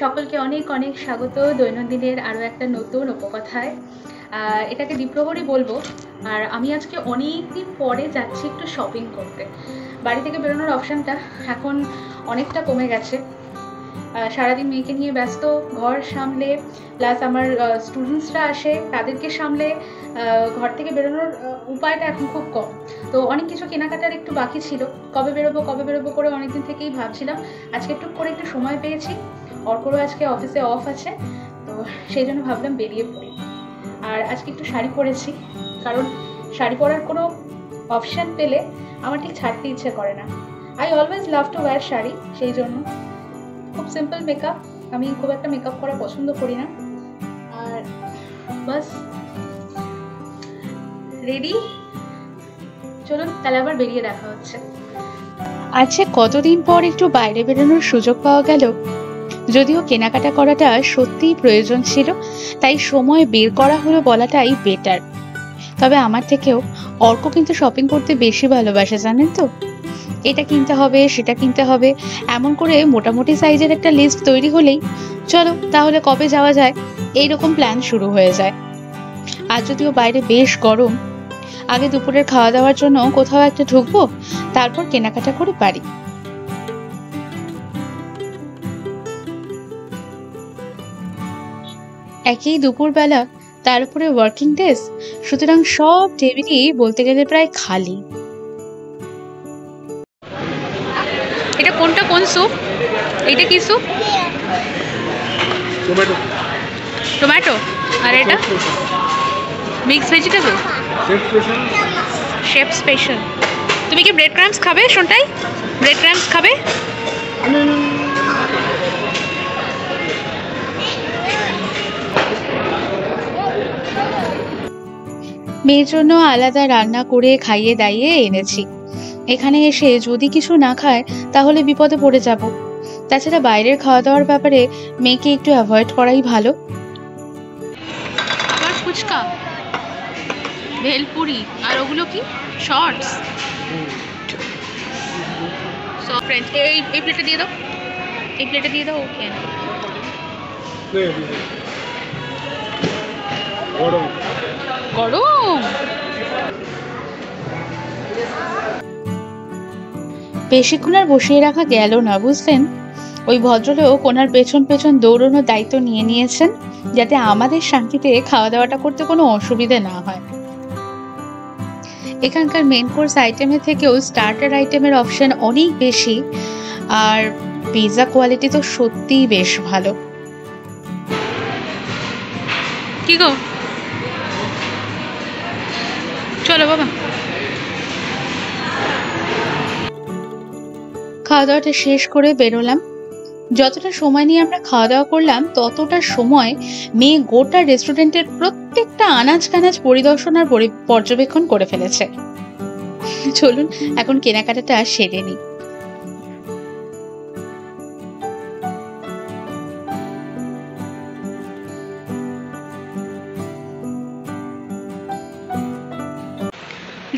সকলকে অনেক অনেক স্বাগত দৈনন্দিনের আরও একটা নতুন উপকথায়। এটাকে দ্বীপ্রহরী বলবো। আর আমি আজকে অনেক দিন পরে যাচ্ছি একটু শপিং করতে। বাড়ি থেকে বেরোনোর অপশানটা এখন অনেকটা কমে গেছে। সারাদিন মেয়েকে নিয়ে ব্যস্ত, ঘর সামলে, প্লাস আমার স্টুডেন্টসরা আসে, তাদেরকে সামলে ঘর থেকে বেরোনোর উপায়টা এখন খুব কম। তো অনেক কিছু কেনাকাটার একটু বাকি ছিল, কবে বেরোবো করে অনেকদিন থেকেই ভাবছিলাম। আজকে একটু করে একটু সময় পেয়েছি, অর্করও আজকে অফিসে অফ আছে, তো সেই জন্য ভাবলাম বেরিয়ে পড়ি। আর আজকে একটু শাড়ি পরেছি, কারণ শাড়ি পরার কোনো অপশান পেলে আমার ঠিক ছাড়তে ইচ্ছে করে না। I always love to wire sari, সেই জন্য খুব সিম্পল মেকআপ। আমি খুব একটা মেকআপ করা পছন্দ করি না। আর বাস রেডি, চলুন তাহলে আবার বেরিয়ে দেখা হচ্ছে। আচ্ছা, কতদিন পর একটু বাইরে বেরোনোর সুযোগ পাওয়া গেল। যদিও কেনাকাটা করাটা সত্যিই প্রয়োজন ছিল, তাই সময় বের করা হলো বলাটাই বেটার। তবে আমার থেকেও অর্ক কিন্তু শপিং করতে বেশি ভালোবাসে, জানেন তো। এটা কিনতে হবে, সেটা কিনতে হবে, এমন করে মোটামুটি সাইজের একটা লিস্ট তৈরি হলেই চলো তাহলে কবে যাওয়া যায়, এইরকম প্ল্যান শুরু হয়ে যায়। আজ যদিও বাইরে বেশ গরম, আগে দুপুরের খাওয়া দাওয়ার জন্য কোথাও একটা ঢুকবো, তারপর কেনাকাটা করে বাড়ি। একই দুপুরবেলা, তার উপরে ওয়ার্কিং ডেজ, সুতরাং সব টেবিলই বলতে গেলে প্রায় খালি। এটা কোনটা, কোন স্যুপ? এটা কি স্যুপ? টমেটো। টমেটো। আর এটা মিক্স ভেজিটেবল, শেফ স্পেশাল। তুমি কি ব্রেড ক্রাম্পস খাবে শোনটাই? ব্রেড ক্রাম্পস খাবে? মেয়ের জন্য আলাদা রান্না করে খাইয়ে দাইয়ে এনেছি। এখানে এসে যদি কিছু না খায় তাহলে বিপদে পড়ে যাব। তাছাড়া বাইরের খাওয়া দাওয়ার ব্যাপারে মেয়েকে একটু অ্যাভয়েড করাই ভালো। আবার ফুচকা, ভেলপুরি, আর ওগুলো কি শর্টস। সব ফ্রেঞ্চ। এই প্লেটে দিয়ে দাও, এই প্লেটে দিয়ে দাও। ওকে, গরম গরম। বেশিক্ষণ আর বসিয়ে রাখা গেল না, বুঝলেন। ওই ভদ্রলোক ওনার পেছন পেছন দৌড়ানোর দায়িত্ব নিয়ে নিয়েছেন, যাতে আমাদের শান্তিতে খাওয়া দাওয়াটা করতে কোনো অসুবিধে না হয়। এখানকার মেন কোর্স আইটেমের থেকেও স্টার্টার আইটেমের অপশন অনেক বেশি, আর পিৎজা কোয়ালিটি তো সত্যিই বেশ ভালো। কি গো, চলো বাবা। খাওয়া দাওয়াটা শেষ করে বেরোলাম। যতটা সময় নিয়ে আমরা খাওয়া দাওয়া করলাম, ততটা সময় মেয়ে গোটা রেস্টুরেন্টের প্রত্যেকটা আনাজ কানাজ পরিদর্শন আর পর্যবেক্ষণ করে ফেলেছে। চলুন এখন কেনাকাটাটা সেরে নিই।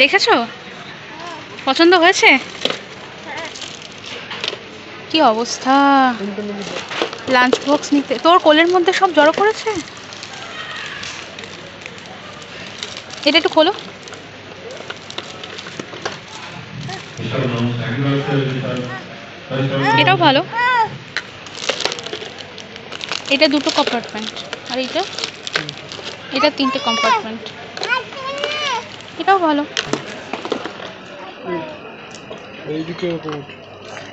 দেখেছো, পছন্দ হয়েছে? কি অবস্থা, লাঞ্চ বক্স নিতে তোর কোলের মধ্যে সব জড়ো করেছে। এটা একটু খোলো। এটাও ভালো, এটা দুটো কম্পার্টমেন্ট, আর এটা তিনটে কম্পার্টমেন্ট। এটাও ভালো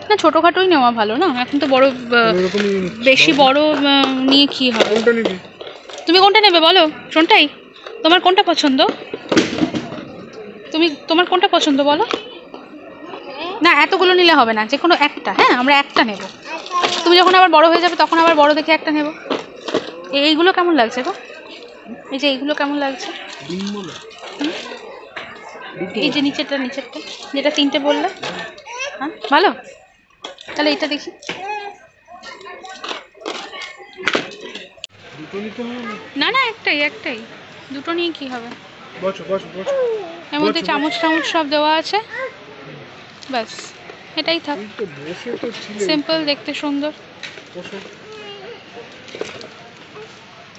না, ছোটখাটোই নেওয়া ভালো না, এখন তো বড়, বেশি বড় নিয়ে কি হবে। তুমি কোনটা নেবে বলো শোনটাই, তোমার কোনটা পছন্দ? তোমার কোনটা পছন্দ বলো না। এতগুলো নিলে হবে না, যে কোনো একটা। হ্যাঁ, আমরা একটা নেব। তুমি যখন আবার বড় হয়ে যাবে তখন আবার বড় দেখে একটা নেব। এইগুলো কেমন লাগছে গো? এই যে এইগুলো কেমন লাগছে? এই যে নিচেরটা যেটা তিনটে বললে, হ্যাঁ ভালো। তাহলে এটা দেখি। না না, একটাই। দুটো নিয়ে কি হবে? এর মধ্যে চামচ সব দেওয়া আছে, ব্যাস এটাই থাক। সিম্পল, দেখতে সুন্দর।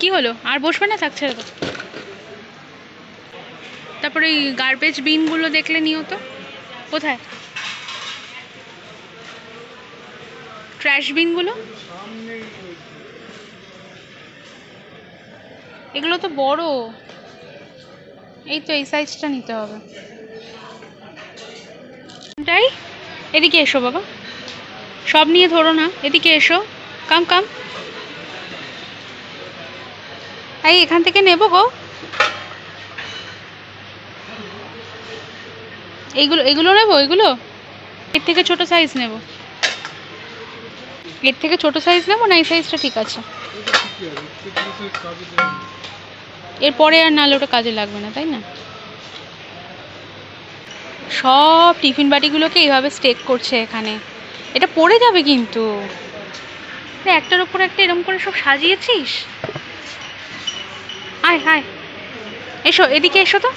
কি হলো, আর বসবে না? থাকছে তো। তারপরে এই গার্বেজ বিনগুলো দেখলে নিও তো। কোথায় ট্র্যাশ বিনগুলো? এগুলো তো বড়, এই তো এই সাইজটা নিতে হবে। তাই এদিকে এসো বাবা, সব নিয়ে ধরো না, এদিকে এসো, কাম কাম। এই এখান থেকে নেবো গো। এগুলো নেবো, এগুলো এর থেকে ছোট সাইজ নেবো, এর থেকে ছোট সাইজ নেবো না এই সাইজটা ঠিক আছে? এরপরে আর নাহলে ওটা কাজে লাগবে না, তাই না? সব টিফিন বাটিগুলোকে এইভাবে স্টেক করছে এখানে, এটা পড়ে যাবে কিন্তু। একটার উপর একটা এরকম করে সব সাজিয়েছিস। আয় হায়, এসো এদিকে এসো তো।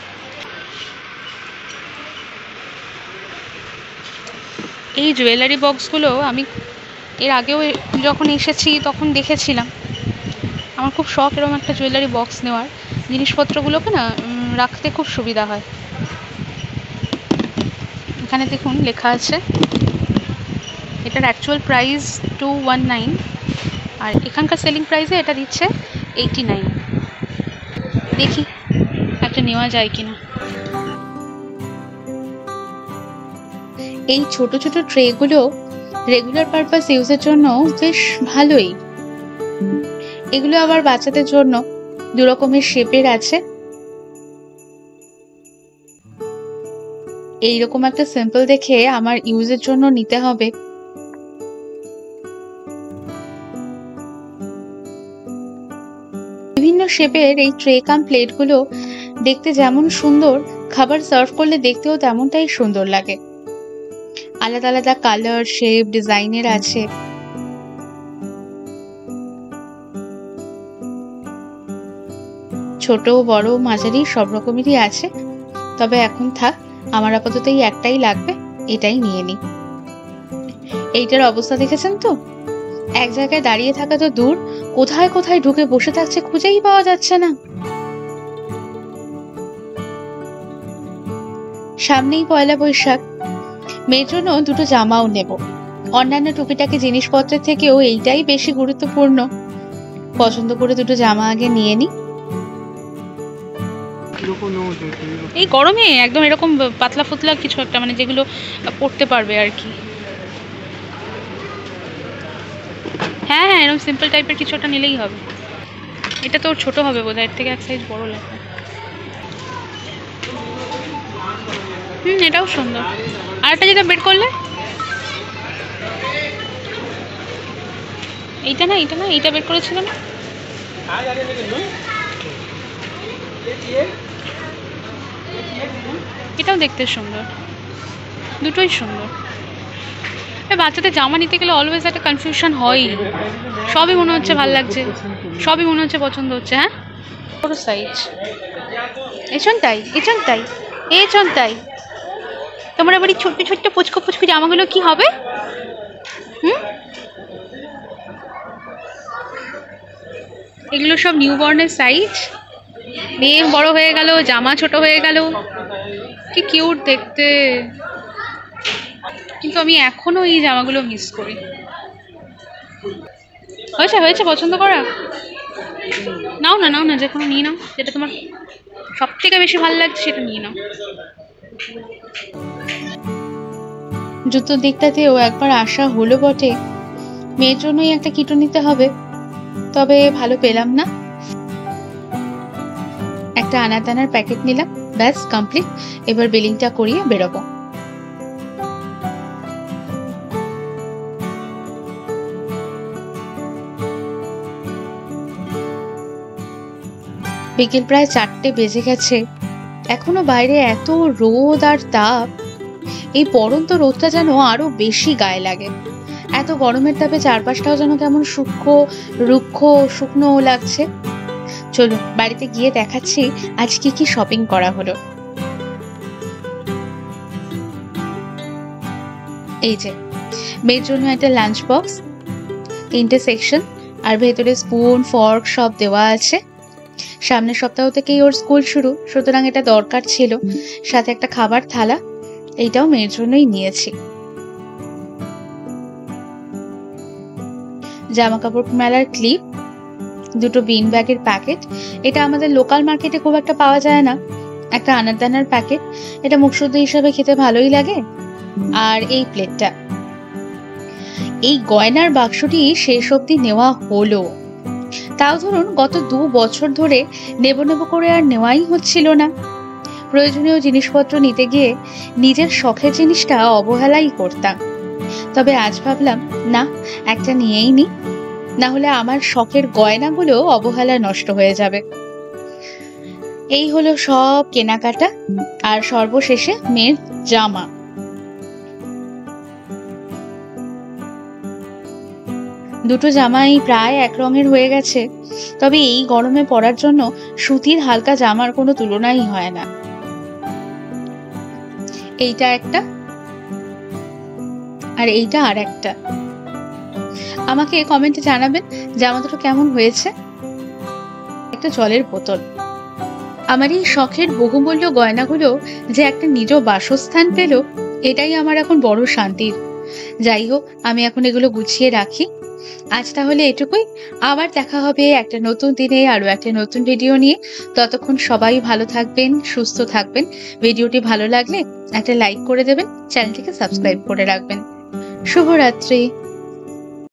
এই জুয়েলারি বক্সগুলো আমি এর আগেও যখন এসেছি তখন দেখেছিলাম। আমার খুব শখ এরকম একটা জুয়েলারি বক্স নেওয়ার, জিনিসপত্রগুলোকে না রাখতে খুব সুবিধা হয়। এখানে দেখুন লেখা আছে, এটার অ্যাকচুয়াল প্রাইস 219 আর এখানকার সেলিং প্রাইসে এটা দিচ্ছে 89। দেখি একটা নেওয়া যায় কিনা। এই ছোট ছোট ট্রেগুলো রেগুলার পারপাস ইউজের জন্য বেশ ভালোই। এগুলো আবার বাচ্চাদের জন্য দু রকমের শেপের আছে। এইরকম একটা সিম্পল দেখে আমার ইউজের জন্য নিতে হবে। বিভিন্ন শেপের এই ট্রে কাম প্লেটগুলো দেখতে যেমন সুন্দর, খাবার সার্ভ করলে দেখতেও তেমনটাই সুন্দর লাগে। আলাদা আলাদা কালার, শেপ, ডিজাইনের আছে। ছোট বড় মাঝারি সব রকমেরই আছে, তবে এখন থাক, আমার আপাতত এই একটাই লাগবে, এটাই নিয়ে নি। এইটার অবস্থা দেখেছেন তো, এক জায়গায় দাঁড়িয়ে থাকা তো দূর, কোথায় কোথায় ঢুকে বসে থাকছে খুঁজেই পাওয়া যাচ্ছে না। সামনেই পয়লা বৈশাখ, মেয়ের জন্য দুটো জামাও নেব। অন্যান্য টুকিটাকি জিনিসপত্রের থেকেও এইটাই বেশি গুরুত্বপূর্ণ। পছন্দ করে দুটো জামা আগে নিয়ে নি। এই গরমে একদম এরকম পাতলা ফুতলা কিছু একটা, মানে যেগুলো পরতে পারবে আর কি। হ্যাঁ হ্যাঁ, এরকম সিম্পল টাইপের কিছু একটা নিলেই হবে। এটা তো ছোট হবে বোধহয়, এর থেকে এক সাইজ বড় লাগবে। এটাও সুন্দর। আরেকটা যেটা বের করলে, এইটা না, এইটা না, এইটা বের করেছিল না? এটাও দেখতে সুন্দর, দুটোই সুন্দর। বাচ্চাদের জামা নিতে গেলে অলওয়েজ একটা কনফিউশন হয়, সবই মনে হচ্ছে ভালো লাগছে, সবই মনে হচ্ছে পছন্দ হচ্ছে। হ্যাঁ, বড় সাইজ। এছন তাই, এছন তাই, এছন তাই। তোমার আবার এই ছোট্ট ছোট্ট পুচকো পুচকো জামাগুলো কি হবে? এগুলো সব নিউ বর্নের সাইজ। মেয়ে বড় হয়ে গেল, জামা ছোট হয়ে গেল, কি কিউট দেখতে। কিন্তু আমি এখনো এই জামাগুলো মিস করি। হয়েছে হয়েছে, পছন্দ করা? নাও না, নাও না, যে কোনো নিয়ে নাও, যেটা তোমার সব থেকে বেশি ভালো লাগছে সেটা নিয়ে নাও। জুতোর দিকটাতেও একবার আসা হলো বটে, মেয়ের জন্যই একটা কিটো নিতে হবে, তবে ভালো পেলাম না। একটা আনাতানার প্যাকেট নিলাম, ব্যাস কমপ্লিট। এবার বিলিংটা করিয়ে বেরোবো। বিকেল প্রায় 4টে বেজে গেছে, এখনো বাইরে এত রোদ আর তাপ। এই পড়ন্ত রোদটা যেন আরো বেশি গায়ে লাগে। এত গরমের তাপে চারপাশটাও যেন কেমন সূক্ষ্ম, রুক্ষ, শুকনো লাগছে। চলুন বাড়িতে গিয়ে দেখাচ্ছি আজ কি কি শপিং করা হলো। এই যে মেয়ের জন্য একটা লাঞ্চ বক্স, 3টে সেকশন, আর ভেতরে স্পুন ফর্ক সব দেওয়া আছে। সামনের সপ্তাহ থেকেই ওর স্কুল শুরু, সুতরাং এটা দরকার ছিল। সাথে একটা খাবার থালা, এইটাও মেয়ের জন্যই নিয়েছি। জামা কাপড় মেলার ক্লিপ, দুটো বিন ব্যাগের প্যাকেট, এটা আমাদের লোকাল মার্কেটে খুব একটা পাওয়া যায় না। একটা আনারদানার প্যাকেট, এটা মুখশুদ্ধ হিসাবে খেতে ভালোই লাগে। আর এই প্লেটটা। এই গয়নার বাক্সটি শেষ অবধি নেওয়া হলো। তাও ধরুন গত 2 বছর ধরে নেব করে আর নেওয়াই হচ্ছিল না। প্রয়োজনীয় জিনিসপত্র নিতে গিয়ে নিজের শখের জিনিসটা অবহেলাই করতাম। তবে আজ ভাবলাম না, একটা নিয়েই নি, না হলে আমার শখের গয়নাগুলো অবহেলায় নষ্ট হয়ে যাবে। এই হলো সব কেনাকাটা, আর সর্বশেষে মেয়ের জামা। দুটো জামাই প্রায় এক রঙের হয়ে গেছে, তবে এই গরমে পরার জন্য সুতির হালকা জামার কোনো তুলনাই হয় না। এইটা একটা, আর এইটা আর একটা। আমাকে কমেন্টে জানাবেন জামা দুটো কেমন হয়েছে। একটা জলের বোতল। আমার এই শখের বহুমূল্য গয়নাগুলো যে একটা নিজ বাসস্থান পেল, এটাই আমার এখন বড় শান্তির। যাই হোক, আমি এখন এগুলো গুছিয়ে রাখি। আজ তাহলে এটুকুই। আবার দেখা হবে একটা নতুন দিনে আরো একটা নতুন ভিডিও নিয়ে। ততক্ষণ সবাই ভালো থাকবেন, সুস্থ থাকবেন। ভিডিওটি ভালো লাগলে একটা লাইক করে দেবেন, চ্যানেলটিকে সাবস্ক্রাইব করে রাখবেন। শুভরাত্রি।